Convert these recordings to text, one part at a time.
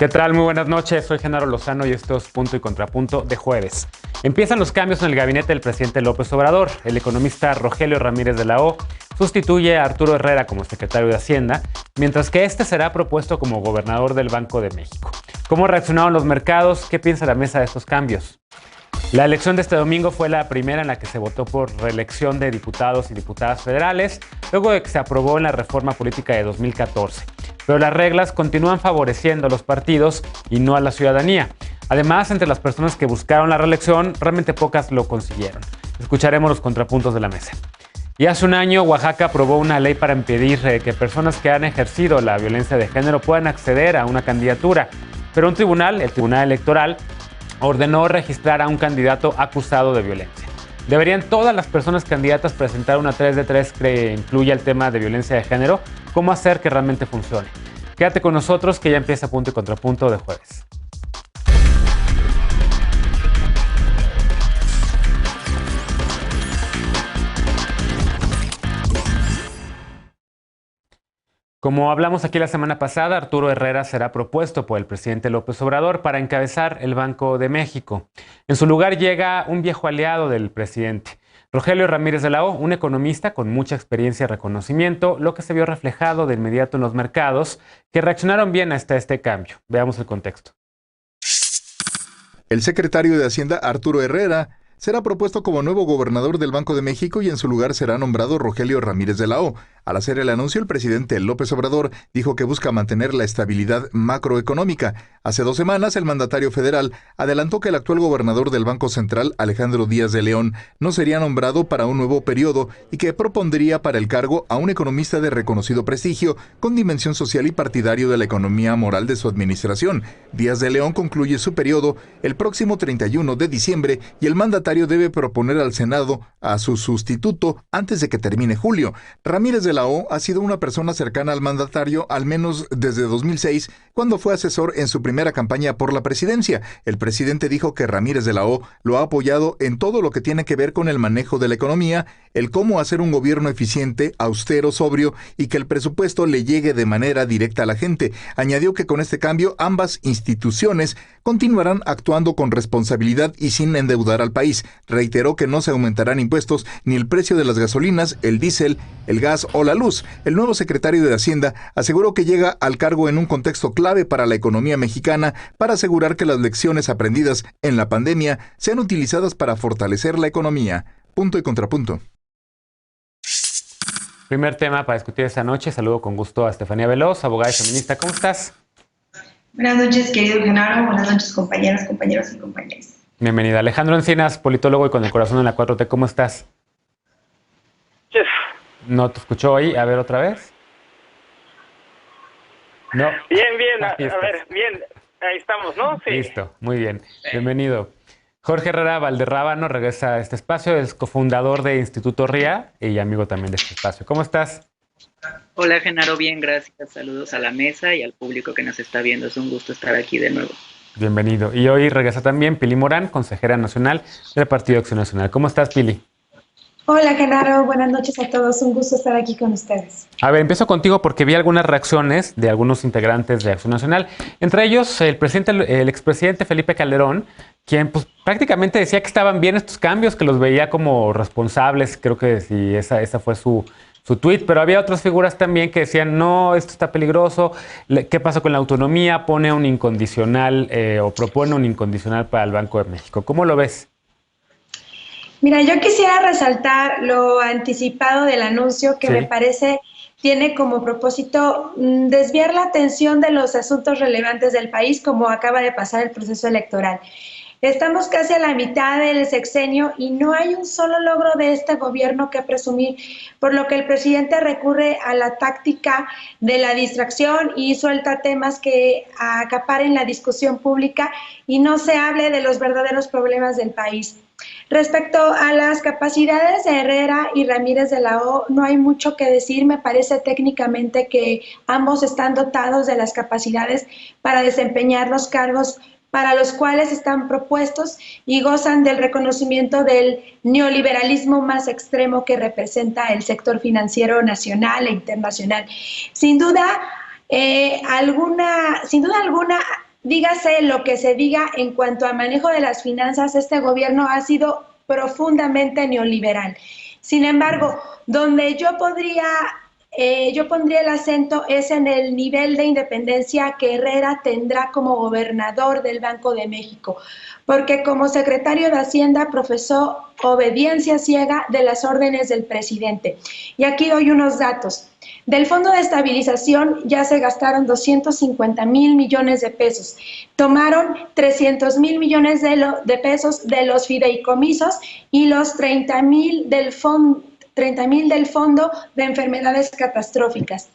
¿Qué tal? Muy buenas noches, soy Genaro Lozano y esto es Punto y Contrapunto de jueves. Empiezan los cambios en el gabinete del presidente López Obrador. El economista Rogelio Ramírez de la O sustituye a Arturo Herrera como secretario de Hacienda, mientras que este será propuesto como gobernador del Banco de México. ¿Cómo reaccionaron los mercados? ¿Qué piensa la mesa de estos cambios? La elección de este domingo fue la primera en la que se votó por reelección de diputados y diputadas federales, luego de que se aprobó en la reforma política de 2014. Pero las reglas continúan favoreciendo a los partidos y no a la ciudadanía. Además, entre las personas que buscaron la reelección, realmente pocas lo consiguieron. Escucharemos los contrapuntos de la mesa. Y hace un año, Oaxaca aprobó una ley para impedir que personas que han ejercido la violencia de género puedan acceder a una candidatura. Pero un tribunal, el Tribunal Electoral, ordenó registrar a un candidato acusado de violencia. ¿Deberían todas las personas candidatas presentar una 3 de 3 que incluya el tema de violencia de género? ¿Cómo hacer que realmente funcione? Quédate con nosotros que ya empieza Punto y Contrapunto de jueves. Como hablamos aquí la semana pasada, Arturo Herrera será propuesto por el presidente López Obrador para encabezar el Banco de México. En su lugar llega un viejo aliado del presidente, Rogelio Ramírez de la O, un economista con mucha experiencia y reconocimiento, lo que se vio reflejado de inmediato en los mercados, que reaccionaron bien hasta este cambio. Veamos el contexto. El secretario de Hacienda, Arturo Herrera, será propuesto como nuevo gobernador del Banco de México y en su lugar será nombrado Rogelio Ramírez de la O. Al hacer el anuncio, el presidente López Obrador dijo que busca mantener la estabilidad macroeconómica. Hace 2 semanas, el mandatario federal adelantó que el actual gobernador del Banco Central, Alejandro Díaz de León, no sería nombrado para un nuevo periodo y que propondría para el cargo a un economista de reconocido prestigio, con dimensión social y partidario de la economía moral de su administración. Díaz de León concluye su periodo el próximo 31 de diciembre y el mandatario debe proponer al Senado a su sustituto antes de que termine julio. Ramírez de la O ha sido una persona cercana al mandatario al menos desde 2006, cuando fue asesor en su primera campaña por la presidencia. El presidente dijo que Ramírez de la O lo ha apoyado en todo lo que tiene que ver con el manejo de la economía, el cómo hacer un gobierno eficiente, austero, sobrio y que el presupuesto le llegue de manera directa a la gente. Añadió que con este cambio ambas instituciones continuarán actuando con responsabilidad y sin endeudar al país. Reiteró que no se aumentarán impuestos ni el precio de las gasolinas, el diésel, el gas o la luz. El nuevo secretario de Hacienda aseguró que llega al cargo en un contexto clave para la economía mexicana para asegurar que las lecciones aprendidas en la pandemia sean utilizadas para fortalecer la economía. Punto y contrapunto. Primer tema para discutir esta noche. Saludo con gusto a Estefanía Veloz, abogada y feminista. ¿Cómo estás? Buenas noches, querido Genaro. Buenas noches, compañeras, compañeros y compañeras. Bienvenida. Alejandro Encinas, politólogo y con el corazón en la 4T. ¿Cómo estás? Yes. ¿No te escuchó ahí? A ver, otra vez. No. Bien. A ver, bien. Ahí estamos, ¿no? Sí. Listo, muy bien. Bienvenido. Jorge Herrera Valderrábano regresa a este espacio, es cofundador de Instituto RIA y amigo también de este espacio. ¿Cómo estás? Hola, Genaro, bien, gracias. Saludos a la mesa y al público que nos está viendo. Es un gusto estar aquí de nuevo. Bienvenido. Y hoy regresa también Pili Morán, consejera nacional del Partido Acción Nacional. ¿Cómo estás, Pili? Hola, Genaro. Buenas noches a todos. Un gusto estar aquí con ustedes. A ver, empiezo contigo porque vi algunas reacciones de algunos integrantes de Acción Nacional. Entre ellos, el expresidente Felipe Calderón, quien pues, prácticamente decía que estaban bien estos cambios, que los veía como responsables. Creo que sí, esa fue su tuit, pero había otras figuras también que decían, no, esto está peligroso, ¿qué pasa con la autonomía? Pone un incondicional o propone un incondicional para el Banco de México. ¿Cómo lo ves? Mira, yo quisiera resaltar lo anticipado del anuncio que me parece tiene como propósito desviar la atención de los asuntos relevantes del país, como acaba de pasar el proceso electoral. Estamos casi a la mitad del sexenio y no hay un solo logro de este gobierno que presumir, por lo que el presidente recurre a la táctica de la distracción y suelta temas que acaparen la discusión pública y no se hable de los verdaderos problemas del país. Respecto a las capacidades de Herrera y Ramírez de la O, no hay mucho que decir. Me parece técnicamente que ambos están dotados de las capacidades para desempeñar los cargos para los cuales están propuestos y gozan del reconocimiento del neoliberalismo más extremo que representa el sector financiero nacional e internacional. Sin duda alguna, dígase lo que se diga en cuanto a manejo de las finanzas, este gobierno ha sido profundamente neoliberal. Sin embargo, donde yo pondría el acento es en el nivel de independencia que Herrera tendrá como gobernador del Banco de México, porque como secretario de Hacienda profesó obediencia ciega de las órdenes del presidente. Y aquí doy unos datos. Del Fondo de Estabilización ya se gastaron 250,000 millones de pesos. Tomaron 300,000 millones de pesos de los fideicomisos y los 30,000 del Fondo de Enfermedades Catastróficas.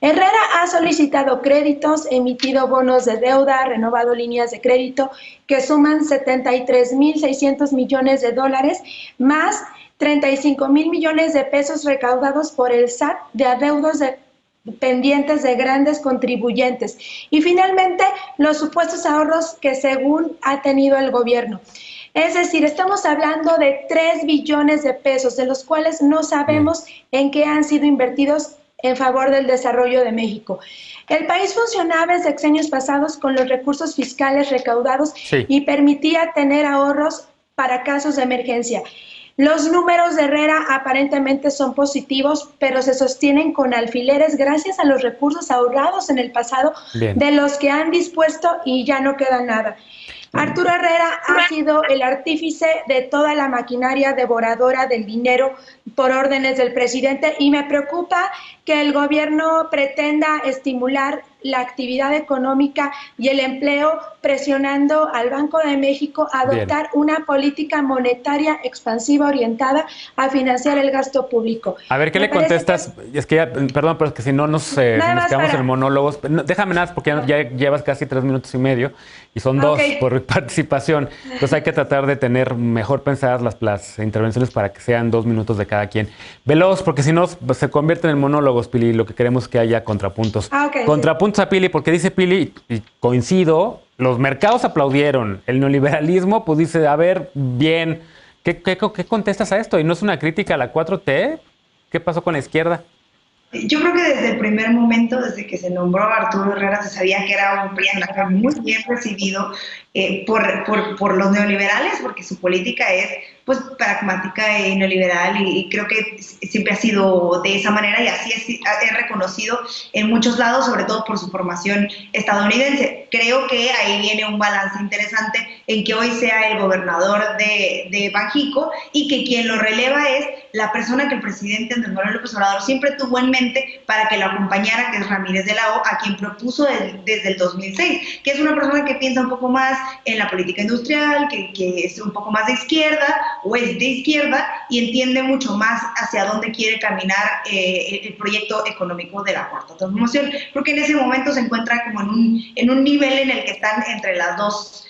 Herrera ha solicitado créditos, emitido bonos de deuda, renovado líneas de crédito que suman 73,600 millones de dólares, más 35,000 millones de pesos recaudados por el SAT de adeudos pendientes de grandes contribuyentes. Y finalmente, los supuestos ahorros que según ha tenido el gobierno. Es decir, estamos hablando de 3 billones de pesos, de los cuales no sabemos en qué han sido invertidos en favor del desarrollo de México. El país funcionaba en sexenios pasados con los recursos fiscales recaudados y permitía tener ahorros para casos de emergencia. Los números de Herrera aparentemente son positivos, pero se sostienen con alfileres gracias a los recursos ahorrados en el pasado de los que han dispuesto y ya no queda nada. Arturo Herrera ha sido el artífice de toda la maquinaria devoradora del dinero por órdenes del presidente y me preocupa que el gobierno pretenda estimular la actividad económica y el empleo presionando al Banco de México a adoptar una política monetaria expansiva orientada a financiar el gasto público. A ver, ¿qué le contestas? Es que ya, perdón, pero es que si no nos quedamos en monólogos. Déjame nada, porque ya llevas casi 3 minutos y medio y son 2 por participación. Entonces hay que tratar de tener mejor pensadas las intervenciones para que sean 2 minutos de cada quien. Veloz, porque si no se convierten en monólogos, Pili, lo que queremos es que haya contrapuntos. Contrapuntos a Pili, porque dice Pili, y coincido, los mercados aplaudieron, el neoliberalismo pues dice, a ver, bien, ¿qué contestas a esto? ¿Y no es una crítica a la 4T? ¿Qué pasó con la izquierda? Yo creo que desde el primer momento, desde que se nombró a Arturo Herrera, se sabía que era un priista muy bien recibido por los neoliberales, porque su política es pues pragmática y neoliberal, y creo que siempre ha sido de esa manera, y así es reconocido en muchos lados, sobre todo por su formación estadounidense. Creo que ahí viene un balance interesante en que hoy sea el gobernador de Banjico y que quien lo releva es la persona que el presidente Andrés Manuel López Obrador siempre tuvo en mente para que lo acompañara, que es Ramírez de la O, a quien propuso desde el 2006, que es una persona que piensa un poco más en la política industrial, que es un poco más de izquierda o es de izquierda y entiende mucho más hacia dónde quiere caminar el proyecto económico de la Cuarta Transformación, porque en ese momento se encuentra como en un nivel en el que están entre las dos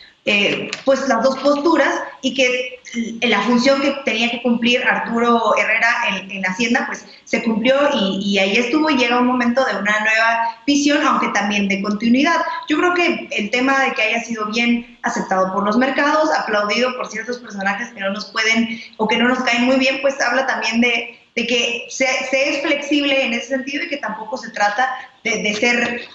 posturas, y que la función que tenía que cumplir Arturo Herrera en Hacienda pues se cumplió y ahí estuvo, y llega un momento de una nueva visión, aunque también de continuidad. Yo creo que el tema de que haya sido bien aceptado por los mercados, aplaudido por ciertos personajes que no nos pueden o que no nos caen muy bien, pues habla también de que se es flexible en ese sentido, y que tampoco se trata de ser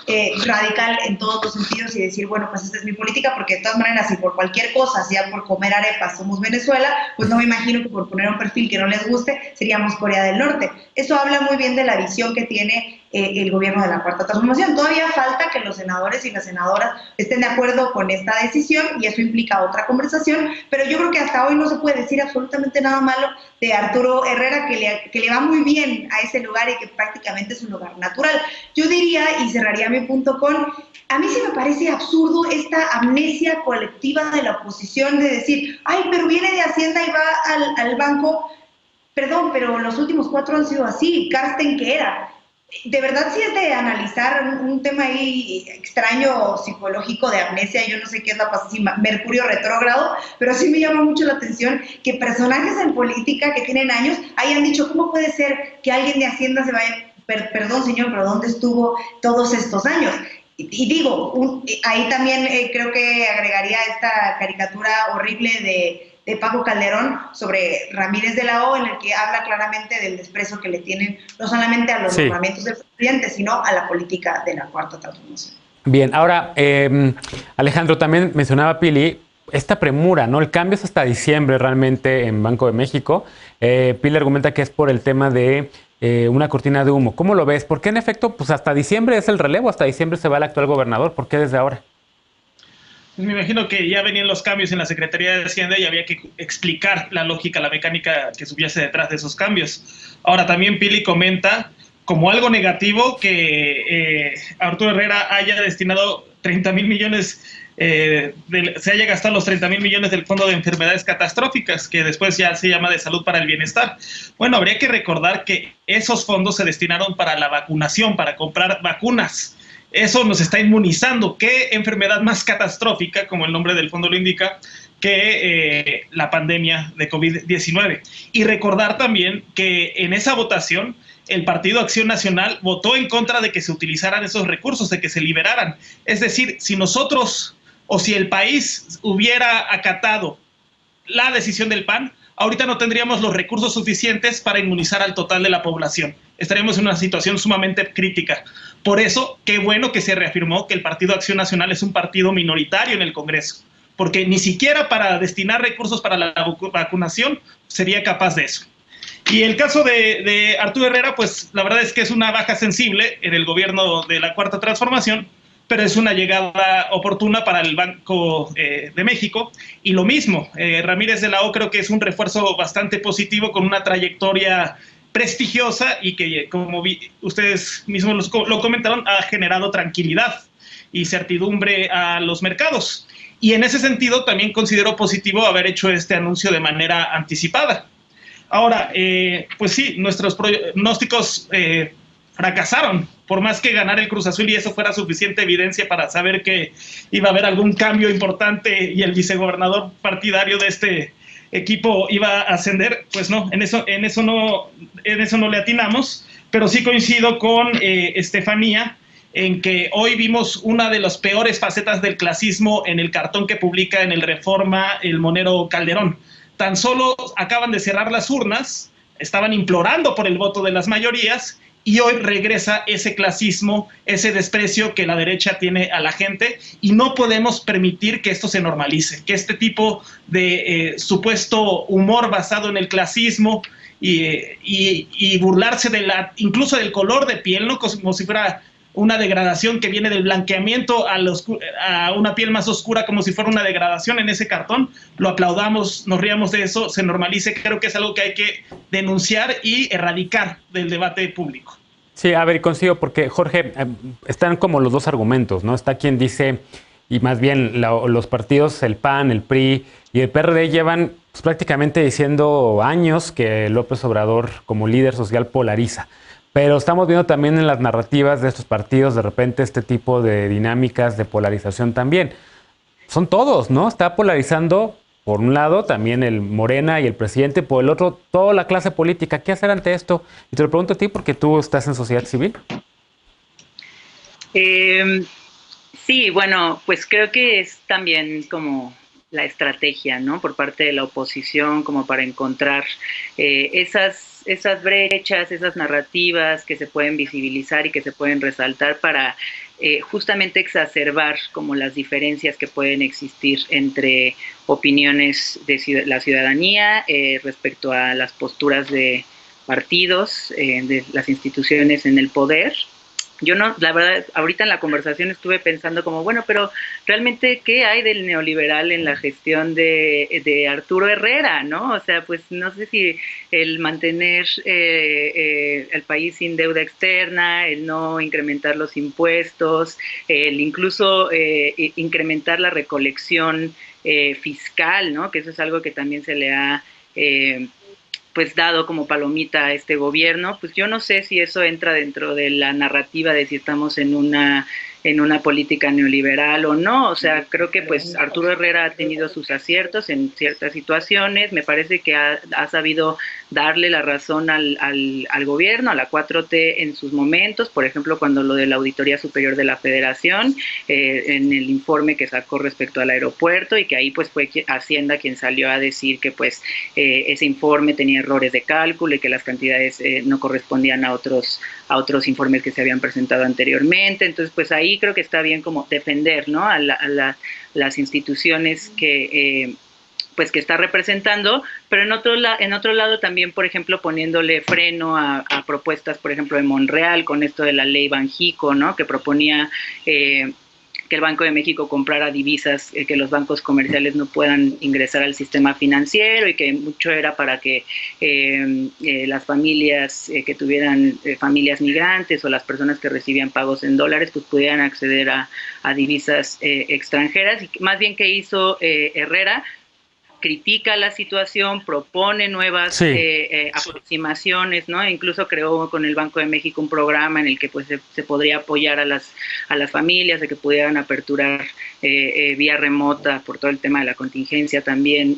radical en todos los sentidos y decir, bueno, pues esta es mi política, porque de todas maneras, si por cualquier cosa, sea por comer arepas, somos Venezuela, pues no me imagino que por poner un perfil que no les guste, seríamos Corea del Norte. Eso habla muy bien de la visión que tiene el gobierno de la Cuarta Transformación. Todavía falta que los senadores y las senadoras estén de acuerdo con esta decisión, y eso implica otra conversación, pero yo creo que hasta hoy no se puede decir absolutamente nada malo de Arturo Herrera, que le va muy bien a ese lugar y que prácticamente es un lugar natural. Yo diría, y cerraría mi punto a mí sí me parece absurdo esta amnesia colectiva de la oposición de decir, ay, pero viene de Hacienda y va al banco. Perdón, pero los últimos 4 han sido así. Carsten, ¿qué era? De verdad sí es de analizar un tema ahí extraño psicológico de amnesia. Yo no sé qué es Mercurio retrógrado, pero sí me llama mucho la atención que personajes en política que tienen años hayan dicho, ¿cómo puede ser que alguien de Hacienda se vaya? Perdón, señor, pero ¿dónde estuvo todos estos años? Y digo, ahí también creo que agregaría esta caricatura horrible de Paco Calderón sobre Ramírez de la O, en el que habla claramente del desprecio que le tienen no solamente a los nombramientos del presidente, sino a la política de la Cuarta Transformación. Bien, ahora, Alejandro, también mencionaba Pili, esta premura, ¿no? El cambio es hasta diciembre realmente en Banco de México. Pili argumenta que es por el tema de una cortina de humo. ¿Cómo lo ves? ¿Por qué en efecto, pues hasta diciembre es el relevo, hasta diciembre se va el actual gobernador? ¿Por qué desde ahora? Me imagino que ya venían los cambios en la Secretaría de Hacienda y había que explicar la lógica, la mecánica que subiese detrás de esos cambios. Ahora, también Pili comenta como algo negativo que Arturo Herrera haya destinado 30,000 millones, se haya gastado los 30,000 millones del Fondo de Enfermedades Catastróficas, que después ya se llama de Salud para el Bienestar. Bueno, habría que recordar que esos fondos se destinaron para la vacunación, para comprar vacunas. Eso nos está inmunizando. ¿Qué enfermedad más catastrófica, como el nombre del fondo lo indica, que la pandemia de COVID-19? Y recordar también que en esa votación el Partido Acción Nacional votó en contra de que se utilizaran esos recursos, de que se liberaran. Es decir, si nosotros o si el país hubiera acatado la decisión del PAN, ahorita no tendríamos los recursos suficientes para inmunizar al total de la población. Estaríamos en una situación sumamente crítica. Por eso, qué bueno que se reafirmó que el Partido Acción Nacional es un partido minoritario en el Congreso, porque ni siquiera para destinar recursos para la vacunación sería capaz de eso. Y el caso de Arturo Herrera, pues la verdad es que es una baja sensible en el gobierno de la Cuarta Transformación, pero es una llegada oportuna para el Banco de México. Y lo mismo, Ramírez de la O creo que es un refuerzo bastante positivo con una trayectoria prestigiosa y que, como ustedes mismos lo comentaron, ha generado tranquilidad y certidumbre a los mercados. Y en ese sentido también considero positivo haber hecho este anuncio de manera anticipada. Ahora, pues sí, nuestros pronósticos fracasaron, por más que ganara el Cruz Azul y eso fuera suficiente evidencia para saber que iba a haber algún cambio importante y el vicegobernador partidario de este equipo iba a ascender, pues no, en eso no le atinamos, pero sí coincido con Estefanía en que hoy vimos una de las peores facetas del clasismo en el cartón que publica en el Reforma el monero Calderón. Tan solo acaban de cerrar las urnas, estaban implorando por el voto de las mayorías y hoy regresa ese clasismo, ese desprecio que la derecha tiene a la gente y no podemos permitir que esto se normalice, que este tipo de supuesto humor basado en el clasismo y burlarse incluso del color de piel, ¿no? Como si fuera una degradación que viene del blanqueamiento a una piel más oscura, como si fuera una degradación en ese cartón, lo aplaudamos, nos riamos de eso, se normalice. Creo que es algo que hay que denunciar y erradicar del debate público. Sí, a ver, y consigo, porque Jorge, están como los dos argumentos, ¿no? Está quien dice, y más bien los partidos, el PAN, el PRI y el PRD llevan pues, prácticamente diciendo años que López Obrador como líder social polariza. Pero estamos viendo también en las narrativas de estos partidos de repente este tipo de dinámicas de polarización también. Son todos, ¿no? Está polarizando, por un lado, también el Morena y el presidente, por el otro, toda la clase política. ¿Qué hacer ante esto? Y te lo pregunto a ti porque tú estás en sociedad civil. Sí, bueno, pues creo que es también como la estrategia, ¿no? Por parte de la oposición, como para encontrar esas brechas, esas narrativas que se pueden visibilizar y que se pueden resaltar para justamente exacerbar como las diferencias que pueden existir entre opiniones de la ciudadanía respecto a las posturas de partidos, de las instituciones en el poder. Yo no, la verdad, ahorita en la conversación estuve pensando como, bueno, pero realmente, ¿qué hay del neoliberal en la gestión de Arturo Herrera, no? O sea, pues no sé si el mantener el país sin deuda externa, el no incrementar los impuestos, el incluso incrementar la recolección fiscal, ¿no? Que eso es algo que también se le ha pues dado como palomita a este gobierno, pues yo no sé si eso entra dentro de la narrativa de si estamos en una política neoliberal o no. O sea, creo que pues Arturo Herrera ha tenido sus aciertos en ciertas situaciones, me parece que ha sabido darle la razón al gobierno, a la 4T en sus momentos, por ejemplo, cuando lo de la Auditoría Superior de la Federación, en el informe que sacó respecto al aeropuerto, y que ahí pues fue Hacienda quien salió a decir que pues ese informe tenía errores de cálculo y que las cantidades no correspondían a otros a otros informes que se habían presentado anteriormente. Entonces, pues ahí creo que está bien como defender, ¿no?, a las instituciones que pues que está representando, pero en otro lado también, por ejemplo, poniéndole freno a propuestas, por ejemplo, de Monreal, con esto de la ley Banjico, ¿no?, que proponía que el Banco de México comprara divisas, que los bancos comerciales no puedan ingresar al sistema financiero, y que mucho era para que las familias que tuvieran familias migrantes o las personas que recibían pagos en dólares pues pudieran acceder a divisas extranjeras. Y más bien, que hizo Herrera, critica la situación, propone nuevas aproximaciones, ¿no? Incluso creó con el Banco de México un programa en el que pues se podría apoyar a las familias, de que pudieran aperturar vía remota por todo el tema de la contingencia, también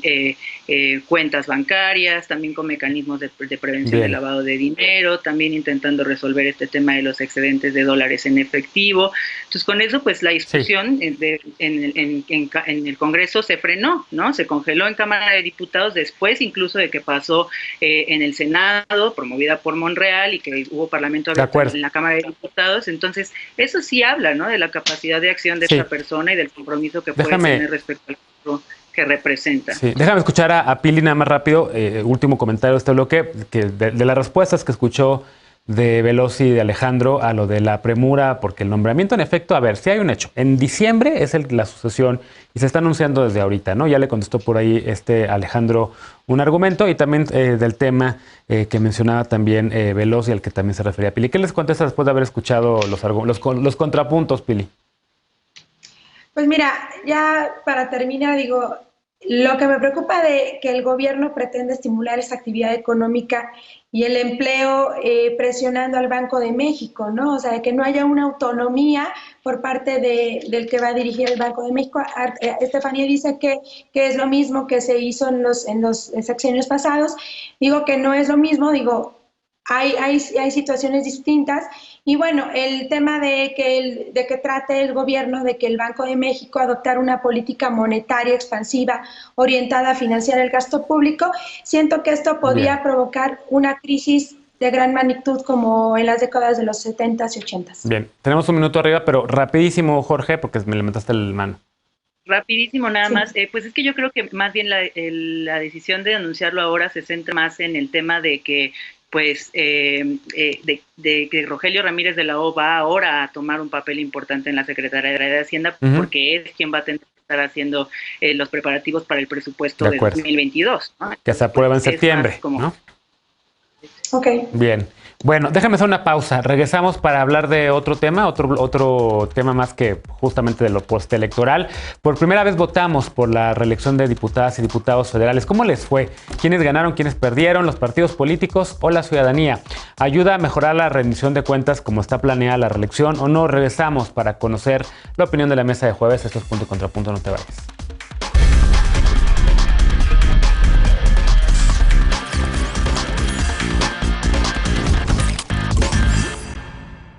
cuentas bancarias, también con mecanismos de prevención del lavado de dinero, también intentando resolver este tema de los excedentes de dólares en efectivo. Entonces, con eso pues la discusión en el Congreso se frenó, ¿no? Se congeló en Cámara de Diputados, después incluso de que pasó en el Senado, promovida por Monreal, y que hubo parlamento abierto en la Cámara de Diputados. Entonces, eso sí habla, ¿no?, de la capacidad de acción de esta persona y del compromiso que puede tener respecto al futuro que representa. Sí. Déjame escuchar a Pili nada más rápido, último comentario de este bloque, que de las respuestas que escuchó de Velosi y de Alejandro a lo de la premura, porque el nombramiento, en efecto, a ver, sí hay un hecho. En diciembre es la sucesión y se está anunciando desde ahorita, ¿no? Ya le contestó por ahí Alejandro un argumento, y también del tema que mencionaba también Velosi, al que también se refería Pili. ¿Qué les contesta después de haber escuchado los contrapuntos, Pili? Pues mira, ya para terminar, digo, lo que me preocupa de que el gobierno pretende estimular esa actividad económica y el empleo presionando al Banco de México, ¿no? O sea, que no haya una autonomía por parte del que va a dirigir el Banco de México. Estefanía dice que es lo mismo que se hizo en los sexenios pasados. Digo que no es lo mismo, digo, hay situaciones distintas. Y bueno, el tema de que trate el gobierno de que el Banco de México adoptar una política monetaria expansiva orientada a financiar el gasto público, siento que esto podría provocar una crisis de gran magnitud como en las décadas de los 70s y 80s. Bien, tenemos un minuto arriba, pero rapidísimo, Jorge, porque me levantaste el mano. Rapidísimo nada más, pues es que yo creo que más bien la decisión de anunciarlo ahora se centra más en el tema de que pues de que Rogelio Ramírez de la O va ahora a tomar un papel importante en la Secretaría de Hacienda, porque es quien va a tener que estar haciendo los preparativos para el presupuesto de 2022, ¿no? Que se aprueba en septiembre, ¿no? Ok. Bien. Bueno, déjame hacer una pausa. Regresamos para hablar de otro tema, otro tema más que justamente de lo postelectoral. Por primera vez votamos por la reelección de diputadas y diputados federales. ¿Cómo les fue? ¿Quiénes ganaron? ¿Quiénes perdieron? ¿Los partidos políticos o la ciudadanía? ¿Ayuda a mejorar la rendición de cuentas como está planeada la reelección o no? Regresamos para conocer la opinión de la mesa de jueves. Esto es Punto y Contrapunto, no te vayas.